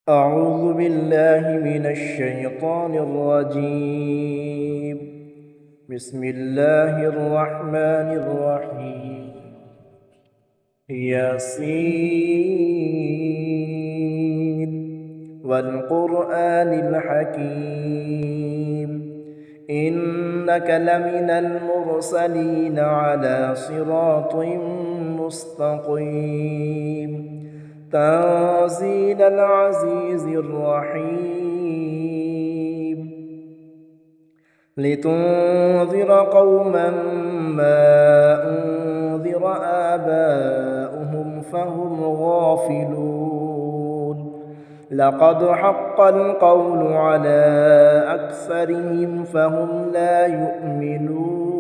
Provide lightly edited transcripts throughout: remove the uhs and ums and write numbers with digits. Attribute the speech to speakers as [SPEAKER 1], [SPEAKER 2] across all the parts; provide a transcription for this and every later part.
[SPEAKER 1] أعوذ بالله من الشيطان الرجيم. بسم الله الرحمن الرحيم. ياسين والقرآن الحكيم إنك لمن المرسلين على صراط مستقيم تنزيل العزيز الرحيم لتنذر قوما ما أنذر آباؤهم فهم غافلون لقد حق القول على أكثرهم فهم لا يؤمنون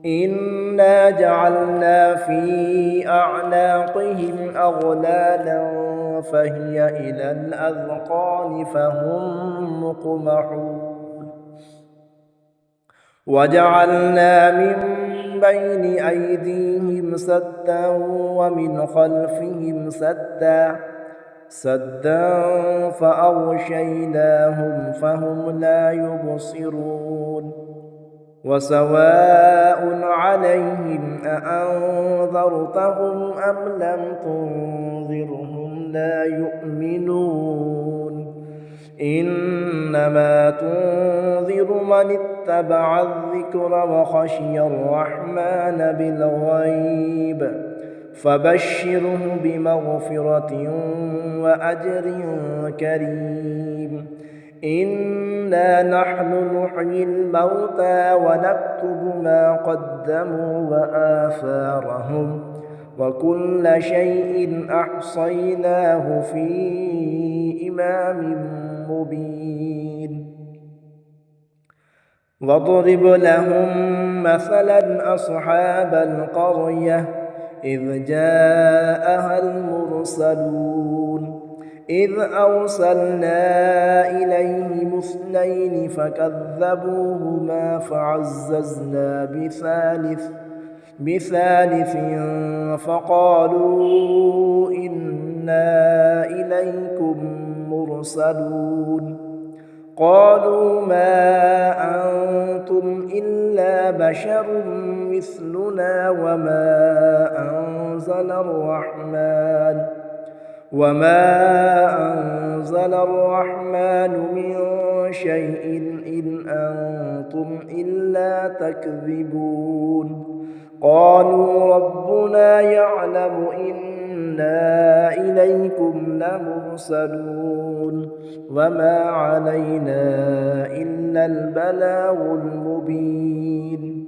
[SPEAKER 1] إنا جعلنا في أعناقهم أغلالا فهي إلى الأذقان فهم مقمحون وجعلنا من بين أيديهم سدا ومن خلفهم سدا فأغشيناهم فهم لا يبصرون وسواء عليهم أأنذرتهم أم لم تنذرهم لا يؤمنون إنما تنذر من اتبع الذكر وخشي الرحمن بالغيب فبشره بمغفرة وأجر كريم إنا نحن نحيي الموتى ونكتب ما قدموا وآثارهم وكل شيء أحصيناه في إمام مبين واضرب لهم مثلا أصحاب القرية إذ جاءها المرسلون إذ أرسلنا إليهم اثنين فكذبوهما فعززنا بثالث فقالوا إنا إليكم مرسلون قالوا ما أنتم إلا بشر مثلنا وما أنزل الرحمن من شيء إن أنتم إلا تكذبون قالوا ربنا يعلم إنا إليكم لمرسلون وما علينا إلا البلاغ المبين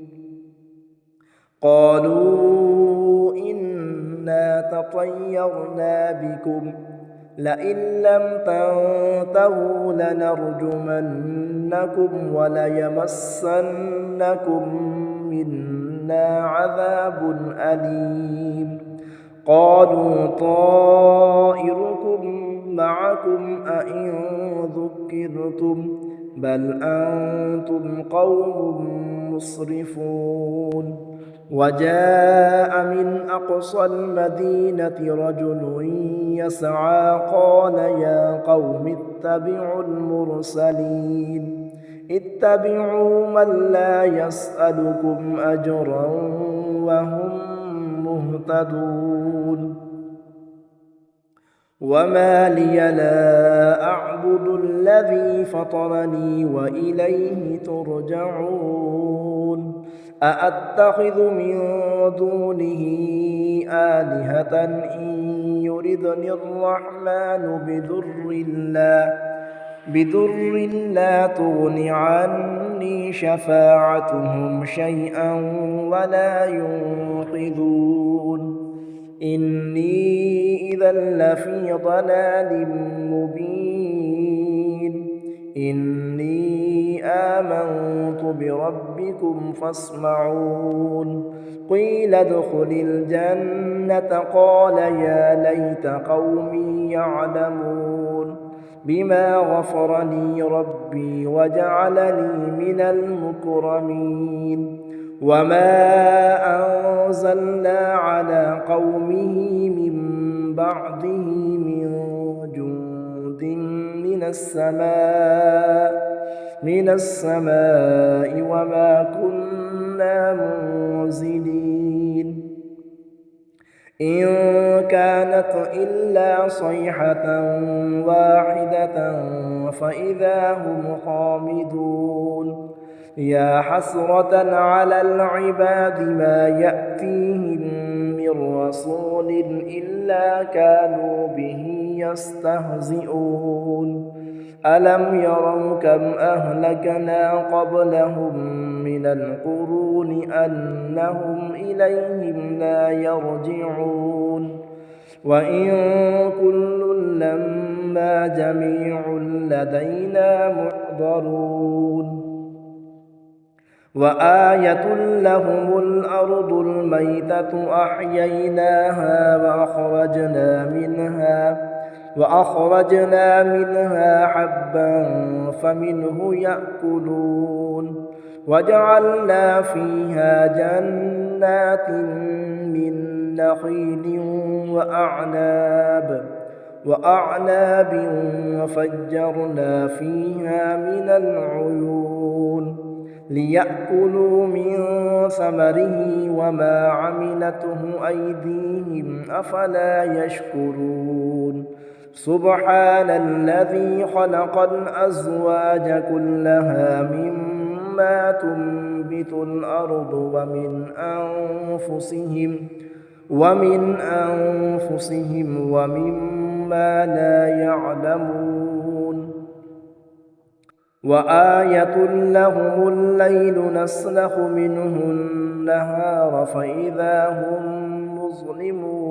[SPEAKER 1] قالوا إنا تطيرنا بكم لئن لم تنتهوا لنرجمنكم وليمسنكم منا عذاب أليم قالوا طائركم معكم أئن ذكرتم بل أنتم قوم مسرفون وجاء من أقصى المدينة رجل يسعى قال يا قوم اتبعوا المرسلين اتبعوا من لا يسألكم أجرا وهم مهتدون وما لي لا أعبد الذي فطرني وإليه ترجعون أأتخذ من دونه آلهة إن يردني الرحمن بضر لا تغن عني شفاعتهم شيئا ولا ينقذون إني إذا لفي ضلال مبين إني آمنت بربكم فاسمعون قيل ادخل الجنة قال يا ليت قومي يعلمون بما غفر لي ربي وجعلني من المكرمين وما أنزلنا على قومه من بعده من من السماء وما كنا منزلين إن كانت إلا صيحة واحدة فإذا هم خامدون يا حسرة على العباد ما يأتيهم من رسول إلا كانوا به يستهزئون ألم يروا كم أهلكنا قبلهم من القرون أنهم إليهم لا يرجعون وإن كل لما جميع لدينا محضرون وآية لهم الأرض الميتة أحييناها وأخرجنا منها حبا فمنه يأكلون وجعلنا فيها جنات من نخيل وأعناب وفجرنا فيها من العيون ليأكلوا من ثمره وما عملته أيديهم أفلا يشكرون سبحان الذي خلق الأزواج كلها مما تنبت الأرض ومن أنفسهم ومما لا يعلمون وآية لهم الليل نسلخ منه النهار فإذا هم مظلمون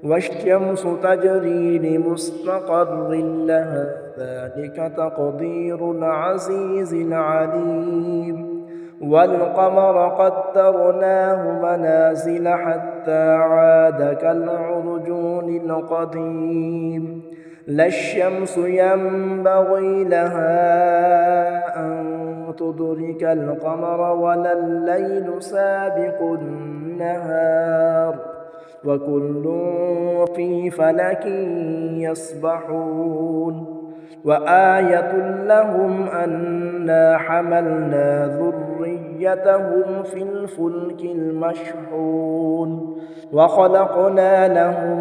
[SPEAKER 1] والشمس تجري لمستقر لها ذلك تقدير العزيز العليم والقمر قدرناه منازل حتى عاد كالعرجون القديم لا الشمس ينبغي لها أن تدرك القمر ولا الليل سابق النهار وكل في فلك يسبحون وآية لهم أنا حملنا ذريتهم في الفلك المشحون وخلقنا لهم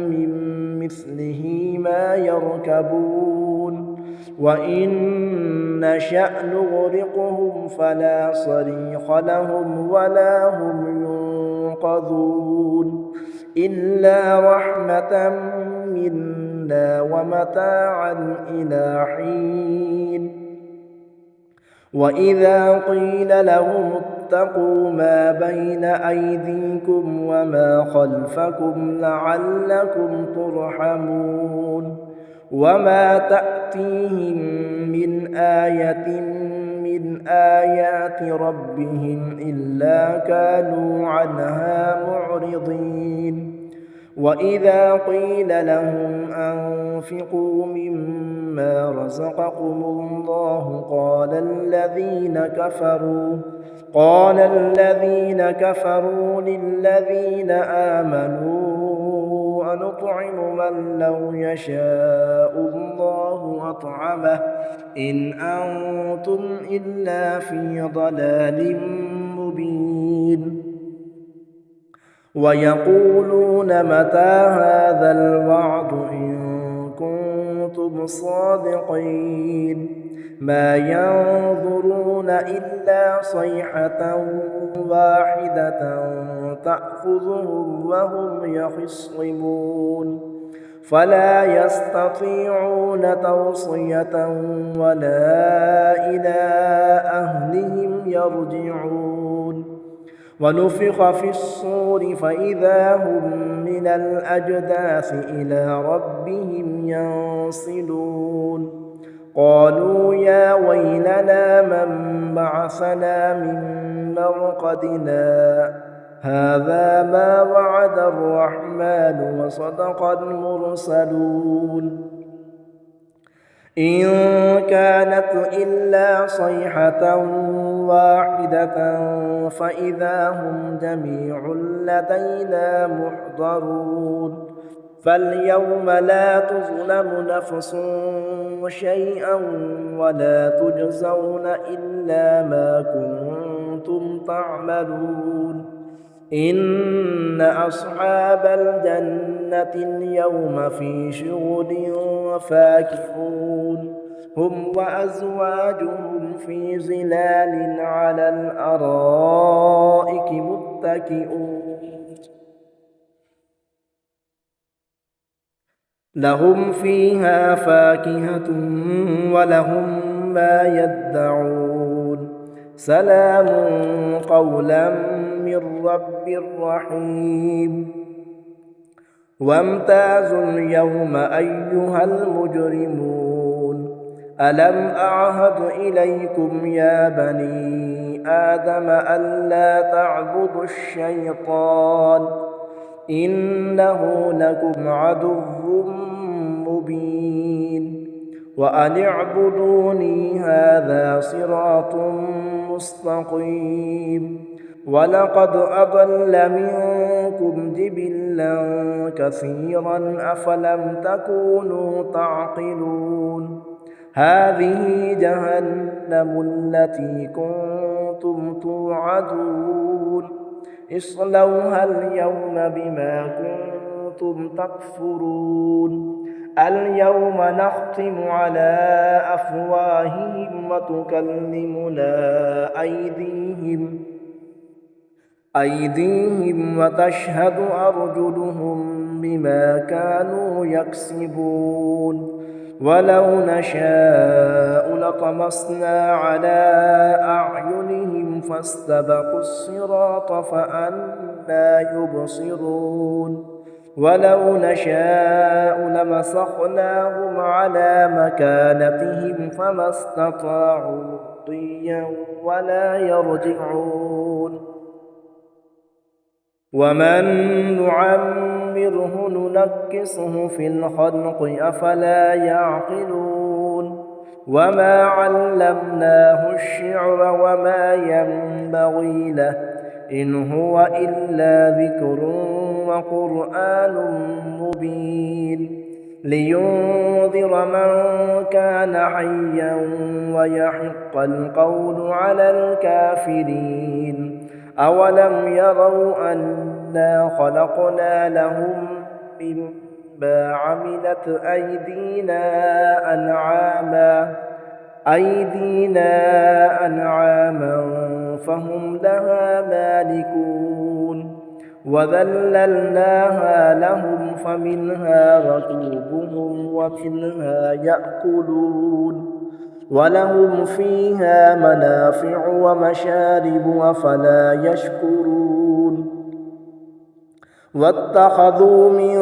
[SPEAKER 1] من مثله ما يركبون وإن نشأ نغرقهم فلا صريخ لهم ولا هم ينقذون إلا رحمة منا ومتاعا إلى حين وإذا قيل لهم اتقوا ما بين أيديكم وما خلفكم لعلكم ترحمون وما تأتيهم من آية من آيات ربهم إلا كانوا عنها معرضين وإذا قيل لهم أنفقوا مما رزقكم الله قال الذين كفروا للذين آمنوا أنطعم من لو يشاء الله أطعمه إن أنتم إلا في ضلال مبين ويقولون متى هذا الوعد إن كنتم صادقين ما ينظرون إلا صيحة واحدة تأخذهم وهم يخصمون فلا يستطيعون توصية ولا إلى أهلهم يرجعون ونفخ في الصور فإذا هم من الأجداث إلى ربهم ينسلون قالوا يا ويلنا من بعثنا من مرقدنا هذا ما وعد الرحمن وصدق المرسلون إن كانت إلا صيحة واحدة فإذا هم جميع لدينا محضرون فاليوم لا تظلم نفس شيئا ولا تجزون إلا ما كنتم تعملون إن أصحاب الجنة اليوم في شغل فاكهون هم وأزواجهم في ظلال على الأرائك متكئون لهم فيها فاكهة ولهم ما يدعون سلام قولا من رب رحيم وامتازوا اليوم أيها المجرمون ألم أعهد إليكم يا بني آدم ألا تعبدوا الشيطان إنه لكم عدو مبين وأن اعبدوني هذا صراط مستقيم ولقد أضل منكم جبلا كثيرا أفلم تكونوا تعقلون هذه جهنم التي كنتم توعدون اصلوها اليوم بما كنتم تكفرون اليوم نختم على أفواههم وتكلمنا أيديهم وتشهد أرجلهم بما كانوا يكسبون ولو نشاء لطمسنا على أعينهم فاستبقوا الصراط فأنى يبصرون ولو نشاء لمسخناهم على مكانتهم فما استطاعوا مضيا ولا يرجعون ومن نعمره ننكسه في الخلق أفلا يعقلون وما علمناه الشعر وما ينبغي له إن هو إلا ذكر وقرآن مبين لينذر من كان حيا ويحق القول على الكافرين أولم يروا أنا خلقنا لهم مما عملت أيدينا أنعاما فهم لها مالكون وذللناها لهم فمنها ركوبهم ومنها يأكلون ولهم فيها منافع ومشارب أفلا يشكرون واتخذوا من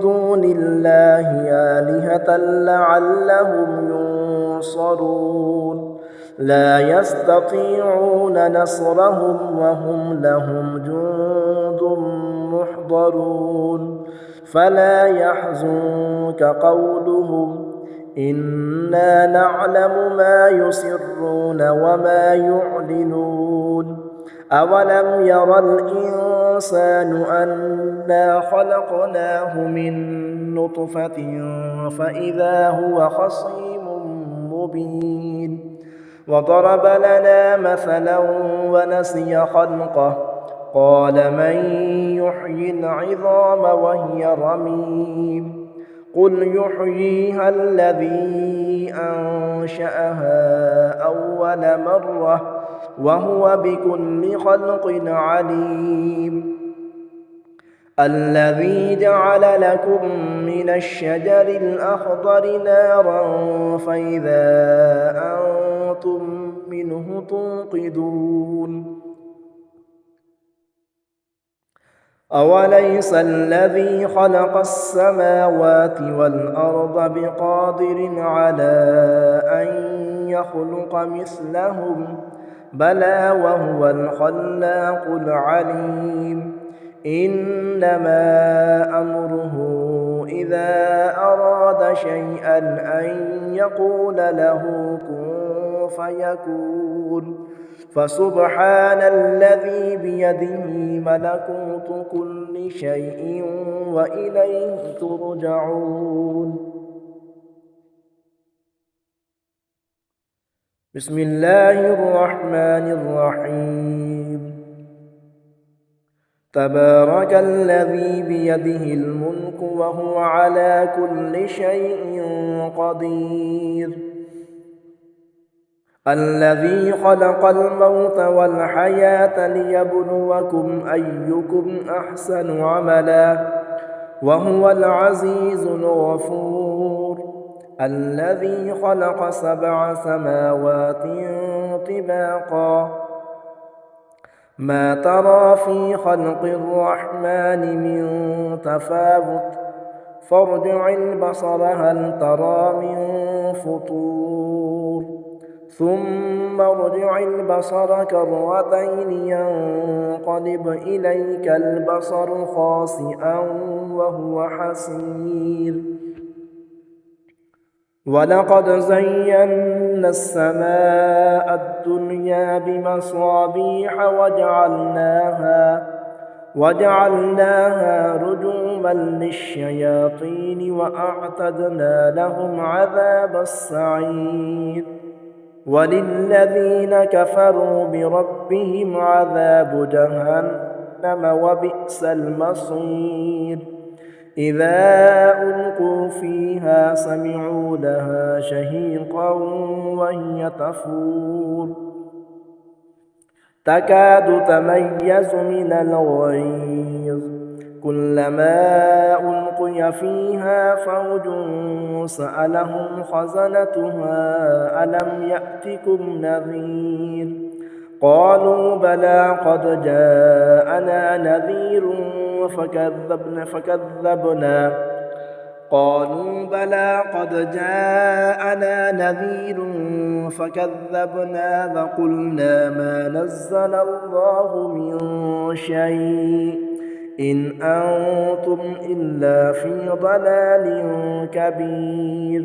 [SPEAKER 1] دون الله آلهة لعلهم ينصرون لا يستطيعون نصرهم وهم لهم جند محضرون فلا يحزنك قولهم إنا نعلم ما يسرون وما يعلنون أولم ير الإنسان أنا خلقناه من نطفة فإذا هو خصيم مبين وضرب لنا مثلا ونسي خلقه قال من يحيي العظام وهي رميم قل يحييها الذي أنشأها أول مرة وهو بكل خلق عليم الذي جعل لكم من الشجر الأخضر نارا فإذا أنتم منه توقدون أوليس الذي خلق السماوات والأرض بقادر على أن يخلق مثلهم بلى وهو الخلاق العليم إنما أمره إذا أراد شيئا أن يقول له كن فيكون فسبحان الذي بيده ملكوت كل بكل شيء وإليه ترجعون. بسم الله الرحمن الرحيم. تبارك الذي بيده الملك وهو على كل شيء قدير. الذي خلق الموت والحياة ليبلوكم أيكم أحسن عملا وهو العزيز الغفور. الذي خلق 7 سماوات طباقا ما ترى في خلق الرحمن من تفاوت فارجع البصر هل ترى من فطور ثم ارجع البصر كرتين ينقلب إليك البصر خاسئا وهو حسير. ولقد زينا السماء الدنيا بمصابيح وجعلناها رجوما للشياطين وأعتدنا لهم عذاب السعير. وللذين كفروا بربهم عذاب جهنم وبئس المصير. إذا ألقوا فيها سمعوا لها شهيقا وهي تفور تكاد تميز من الغيظ كلما ألقي فيها فوج سألهم خزنتها ألم يأتكم نذير قالوا بلى قد جاءنا نذير فكذبنا وقلنا ما نزل الله من شيء إن أنتم إلا في ضلال كبير.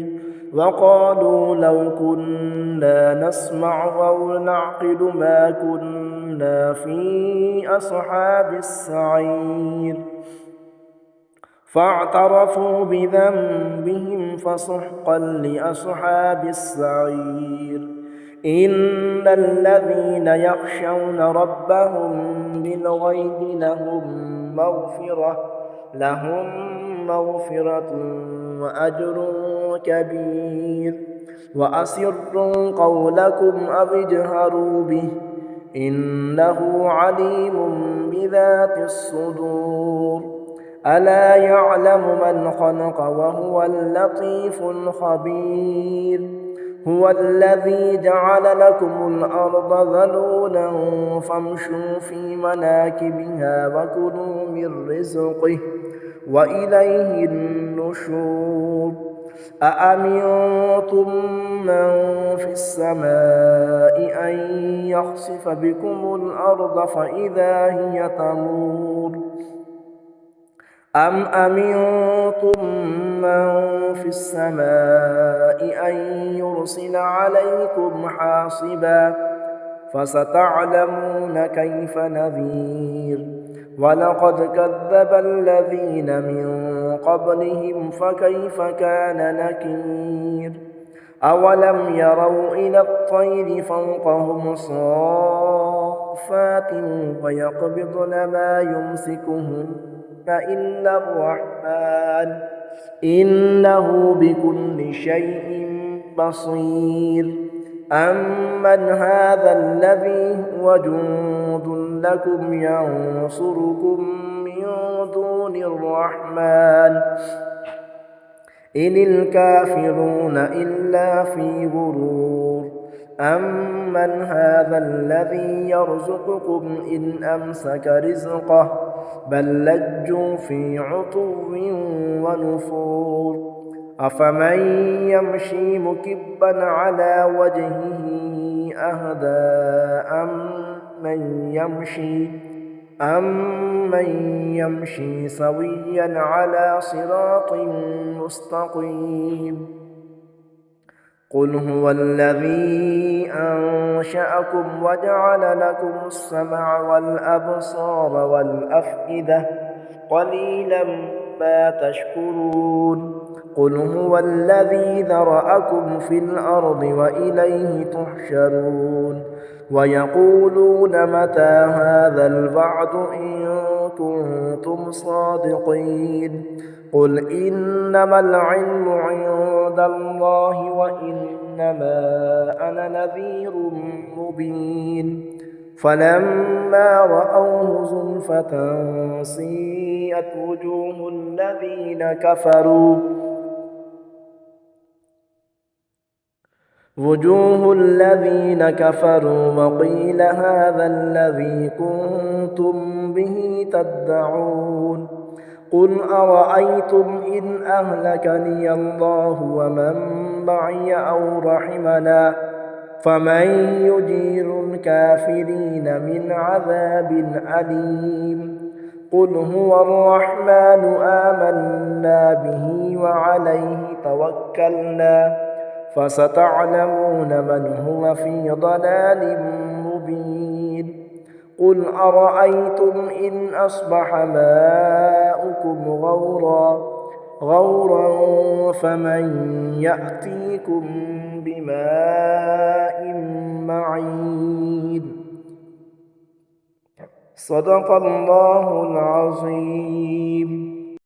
[SPEAKER 1] وقالوا لو كنا نسمع أو نعقل ما كنا في أصحاب السعير. فاعترفوا بذنبهم فسحقا لأصحاب السعير. إن الذين يخشون ربهم بالغيب لهم مغفرة وأجر كبير. وأسروا قولكم أو اجهروا به إنه عليم بذات الصدور. ألا يعلم من خلق وهو اللطيف الخبير. هو الذي جعل لكم الأرض ذلولا فامشوا في مناكبها وكلوا من رزقه وإليه النشور. أأمنتم من في السماء أن يخسف بكم الأرض فإذا هي تمور أم أمنتم من في السماء أن يرسل عليكم حاصبا فستعلمون كيف نذير. ولقد كذب الذين من قبلهم فكيف كان نكير. أولم يروا إلى الطير فوقهم صافات ويقبضن ما يمسكهن إلا الرحمن إنه بكل شيء بصير. أمن هذا الذي هو جند لكم ينصركم من دون الرحمن إن الكافرون إلا في غرور. أمن هذا الذي يرزقكم إن أمسك رزقه بل لجوا في عتو ونفور. أفمن يمشي مكبا على وجهه أهدى أمن يمشي سويا على صراط مستقيم. قل هو الذي أنشأكم وجعل لكم السمع والأبصار والأفئدة قليلا ما تشكرون قل هو الذي ذرأكم في الأرض وإليه تحشرون ويقولون متى هذا الوعد إن كنتم صادقين قل إنما العلم عند الله وإنما أنا نذير مبين فلما رأوه زلفة سيئت وجوه الذين كفروا وقيل هذا الذي كنتم به تدعون قل أرأيتم إن أهلكني الله ومن معي أو رحمنا فمن يجير الكافرين من عذاب أليم قل هو الرحمن آمنا به وعليه توكلنا فستعلمون من هو في ضلال مبين قل أرأيتم إن أصبح ماؤكم غورا فمن يأتيكم بماء معين صدق الله العظيم.